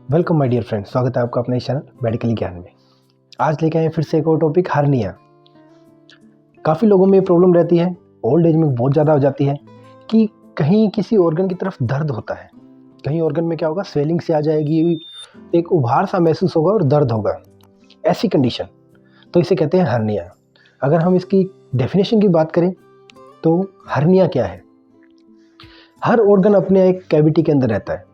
Welcome my dear friends, स्वागत है आपका अपने चैनल मेडिकल ज्ञान में। आज लेके आए फिर से एक और टॉपिक, हर्निया। काफ़ी लोगों में ये प्रॉब्लम रहती है, ओल्ड एज में बहुत ज़्यादा हो जाती है कि कहीं किसी ऑर्गन की तरफ दर्द होता है, कहीं ऑर्गन में क्या होगा, स्वेलिंग से आ जाएगी, एक उभार सा महसूस होगा और दर्द होगा। ऐसी कंडीशन तो इसे कहते हैं हर्निया। अगर हम इसकी डेफिनेशन की बात करें तो हर्निया क्या है? हर ऑर्गन अपने एक कैविटी के अंदर रहता है,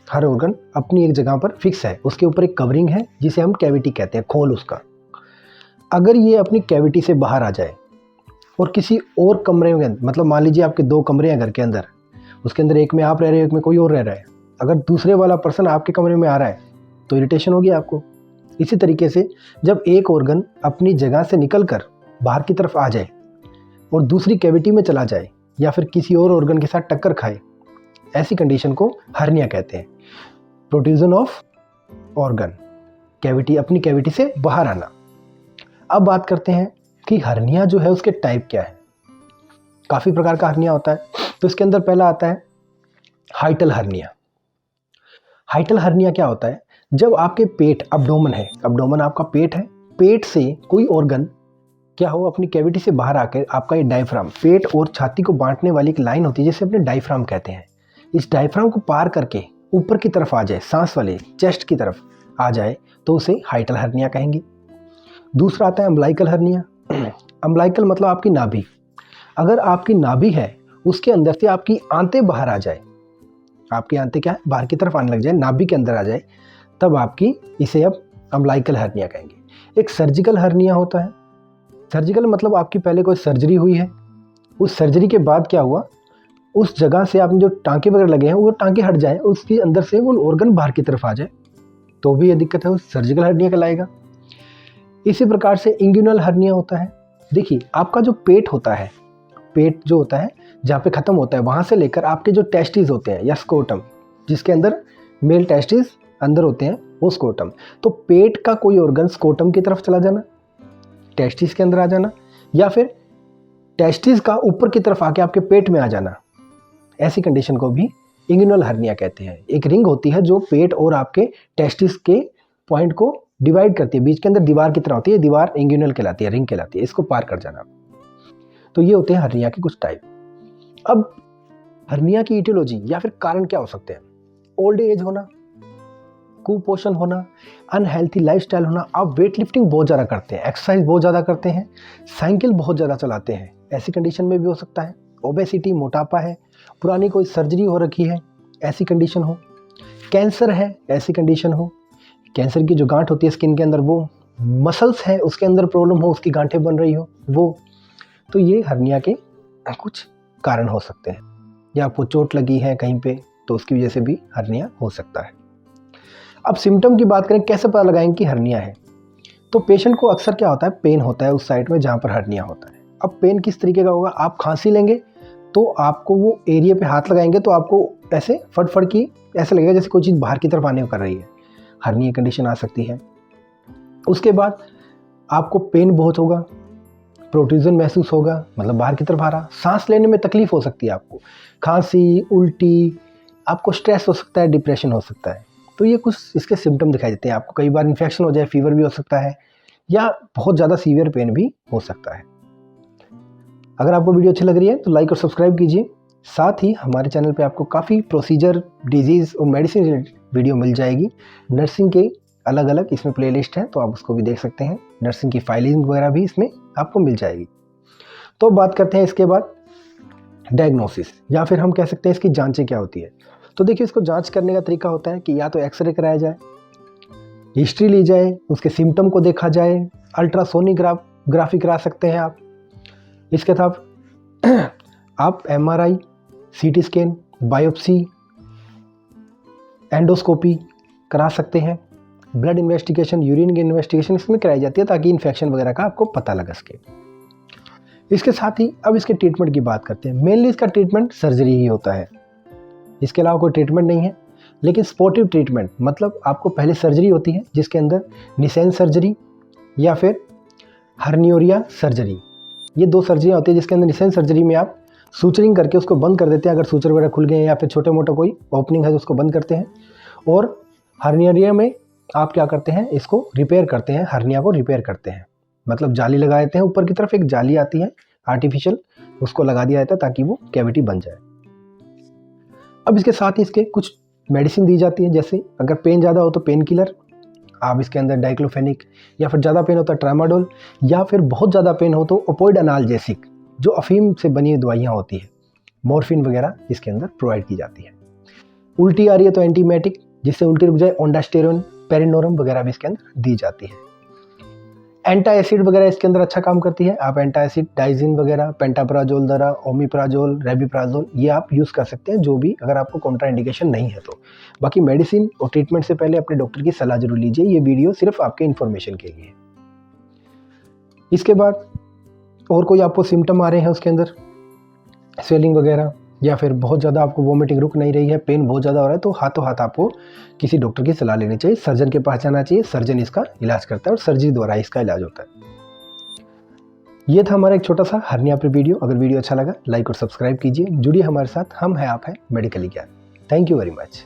हर ऑर्गन अपनी एक जगह पर फिक्स है, उसके ऊपर एक कवरिंग है जिसे हम कैविटी कहते हैं, खोल उसका। अगर ये अपनी कैविटी से बाहर आ जाए और किसी और कमरे में, मतलब मान लीजिए आपके 2 कमरे हैं घर के अंदर, उसके अंदर एक में आप रह रहे हो, एक में कोई और रह रहा है, अगर दूसरे वाला पर्सन आपके कमरे में आ रहा है तो इरिटेशन होगी आपको। इसी तरीके से जब एक ऑर्गन अपनी जगह से निकल कर बाहर की तरफ आ जाए और दूसरी कैविटी में चला जाए या फिर किसी और ऑर्गन के साथ टक्कर खाए, ऐसी कंडीशन को हर्निया कहते हैं। प्रोट्रूजन ऑफ ऑर्गन, कैविटी, अपनी कैविटी से बाहर आना। अब बात करते हैं कि हर्निया जो है उसके टाइप क्या है। काफ़ी प्रकार का हर्निया होता है, तो इसके अंदर पहला आता है हाइटल हर्निया। हाइटल हर्निया क्या होता है? जब आपके पेट, अब्डोमन है, अब्डोमन आपका पेट है, पेट से कोई ऑर्गन क्या हो अपनी कैविटी से बाहर आकर आपका ये डायफ्राम, पेट और छाती को बांटने वाली एक लाइन होती है जिसे अपने डायफ्राम कहते हैं, इस डायफ्राम को पार करके ऊपर की तरफ आ जाए, सांस वाले चेस्ट की तरफ आ जाए, तो उसे हाइटल हर्निया कहेंगे। दूसरा आता है अम्बलाइकल हर्निया। अम्बलाइकल मतलब आपकी नाभि। अगर आपकी नाभि है उसके अंदर से आपकी आंतें बाहर आ जाए, आपकी आंतें क्या है, बाहर की तरफ आने लग जाए, नाभि के अंदर आ जाए, तब आपकी इसे अब अम्बलाइकल हर्निया कहेंगे। एक सर्जिकल हर्निया होता है। सर्जिकल मतलब आपकी पहले कोई सर्जरी हुई है, उस सर्जरी के बाद क्या हुआ, उस जगह से आपने जो टांके वगैरह लगे हैं वो टांके हट जाए और उसके अंदर से वो ऑर्गन बाहर की तरफ आ जाए, तो भी ये दिक्कत है, उस सर्जिकल हर्निया कहलाएगा। इसी प्रकार से इंग्यूनल हर्निया होता है। देखिए, आपका जो पेट होता है, पेट जो होता है जहाँ पे ख़त्म होता है, वहाँ से लेकर आपके जो टेस्टिस होते हैं या स्कोटम, जिसके अंदर मेल टेस्टिस अंदर होते हैं, वो स्कोटम। तो पेट का कोई ऑर्गन स्कोटम की तरफ चला जाना, टेस्टिस के अंदर आ जाना, या फिर टेस्टिस का ऊपर की तरफ आके आपके पेट में आ जाना, ऐसी कंडीशन को भी इंग्यूनल हर्निया कहते हैं। एक रिंग होती है जो पेट और आपके टेस्टिस के पॉइंट को डिवाइड करती है, बीच के अंदर दीवार की तरह होती है, दीवार इंग्यूनल कहलाती है, रिंग कहलाती है, इसको पार कर जाना। तो ये होते हैं हर्निया के कुछ टाइप। अब हर्निया की इटियोलॉजी या फिर कारण क्या हो सकते हैं? ओल्ड एज होना, कुपोषण होना, अनहेल्थी लाइफस्टाइल होना, आप वेट लिफ्टिंग बहुत ज़्यादा करते हैं, एक्सरसाइज बहुत ज़्यादा करते हैं, साइकिल बहुत ज़्यादा चलाते हैं, ऐसी कंडीशन में भी हो सकता है। ओबेसिटी, मोटापा है, पुरानी कोई सर्जरी हो रखी है, ऐसी कंडीशन हो, कैंसर है, ऐसी कंडीशन हो, कैंसर की जो गांठ होती है स्किन के अंदर, वो मसल्स है उसके अंदर प्रॉब्लम हो, उसकी गांठें बन रही हो वो, तो ये हर्निया के कुछ कारण हो सकते हैं। या आपको चोट लगी है कहीं पे, तो उसकी वजह से भी हर्निया हो सकता है। अब सिम्टम की बात करें, कैसे पता लगाएंगे कि हर्निया है? तो पेशेंट को अक्सर क्या होता है, पेन होता है उस साइड में जहाँ पर हर्निया होता है। अब पेन किस तरीके का होगा, आप खांसी लेंगे तो आपको वो एरिया पे हाथ लगाएंगे तो आपको ऐसे फटफट की ऐसे लगेगा जैसे कोई चीज़ बाहर की तरफ आने को कर रही है, हर्निया कंडीशन आ सकती है। उसके बाद आपको पेन बहुत होगा, प्रोट्रूजन महसूस होगा, मतलब बाहर की तरफ आ रहा, सांस लेने में तकलीफ हो सकती है आपको, खांसी, उल्टी, आपको स्ट्रेस हो सकता है, डिप्रेशन हो सकता है। तो ये कुछ इसके सिम्टम दिखाई देते हैं आपको। कई बार इन्फेक्शन हो जाए, फीवर भी हो सकता है, या बहुत ज़्यादा सीवियर पेन भी हो सकता है। अगर आपको वीडियो अच्छी लग रही है तो लाइक और सब्सक्राइब कीजिए। साथ ही हमारे चैनल पे आपको काफ़ी प्रोसीजर, डिजीज़ और मेडिसिन रिलेटेड वीडियो मिल जाएगी। नर्सिंग के अलग अलग इसमें प्लेलिस्ट है, तो आप उसको भी देख सकते हैं। नर्सिंग की फाइलिंग वगैरह भी इसमें आपको मिल जाएगी। तो बात करते हैं इसके बाद डायग्नोसिस, या फिर हम कह सकते हैं इसकी जांचें क्या होती है। तो देखिए, इसको जांच करने का तरीका होता है कि या तो एक्सरे कराया जाए, हिस्ट्री ली जाए, उसके सिम्टम को देखा जाए, अल्ट्रासोनिग्राफी करा सकते हैं आप। इसके साथ आप MRI, CT scan, biopsy, endoscopy करा सकते हैं। ब्लड इन्वेस्टिगेशन, यूरिन की इन्वेस्टिगेशन इसमें कराई जाती है ताकि इन्फेक्शन वगैरह का आपको पता लगा सके। इसके साथ ही अब इसके ट्रीटमेंट की बात करते हैं। मेनली इसका ट्रीटमेंट सर्जरी ही होता है, इसके अलावा कोई ट्रीटमेंट नहीं है। लेकिन स्पोर्टिव ट्रीटमेंट मतलब आपको पहले सर्जरी होती है जिसके अंदर निसेन सर्जरी या फिर हर्नियोरिया सर्जरी, ये 2 सर्जरी होती है। जिसके अंदर निसेन सर्जरी में आप सूचरिंग करके उसको बंद कर देते हैं, अगर सूचर वगैरह खुल गए हैं या फिर छोटे मोटा कोई ओपनिंग है तो उसको बंद करते हैं, और हर्निया में आप क्या करते हैं, इसको रिपेयर करते हैं, हर्निया को रिपेयर करते हैं, मतलब जाली लगा देते हैं, ऊपर की तरफ एक जाली आती है आर्टिफिशियल, उसको लगा दिया जाता है ताकि वो कैविटी बन जाए। अब इसके साथ ही इसके कुछ मेडिसिन दी जाती है, जैसे अगर पेन ज़्यादा हो तो पेन किलर, आप इसके अंदर डाइक्लोफेनिक, या फिर ज़्यादा पेन होता है ट्रामाडोल, या फिर बहुत ज़्यादा पेन हो तो ओपोइड एनाल्जेसिक, जो अफीम से बनी हुई दवाइयाँ होती है, मॉर्फिन वगैरह इसके अंदर प्रोवाइड की जाती है। उल्टी आ रही है तो एंटीमेटिक, जिससे उल्टी रुक जाए, ओंडास्टेरोन, पेरिनोरम वगैरह भी इसके अंदर दी जाती है। एंटा एसिड वगैरह इसके अंदर अच्छा काम करती है, आप एंटा एसिड, डाइजिन वगैरह, पेंटाप्राजोल दरा, ओमिप्राजोल, रेबिप्राजोल, ये आप यूज़ कर सकते हैं, जो भी अगर आपको कॉन्ट्राइंडिकेशन नहीं है तो। बाकी मेडिसिन और ट्रीटमेंट से पहले अपने डॉक्टर की सलाह जरूर लीजिए, ये वीडियो सिर्फ आपके इन्फॉर्मेशन के लिए। इसके बाद और कोई आपको सिम्टम आ रहे हैं उसके अंदर, स्वेलिंग वगैरह, या फिर बहुत ज़्यादा आपको वोमिटिंग रुक नहीं रही है, पेन बहुत ज़्यादा हो रहा है, तो हाथों हाथ आपको किसी डॉक्टर की सलाह लेनी चाहिए, सर्जन के पास जाना चाहिए, सर्जन इसका इलाज करता है और सर्जरी द्वारा इसका इलाज होता है। ये था हमारा एक छोटा सा हर्निया पर वीडियो। अगर वीडियो अच्छा लगा लाइक और सब्सक्राइब कीजिए, जुड़िए हमारे साथ, हम हैं आप हैं मेडिकल ज्ञान। Thank you very much.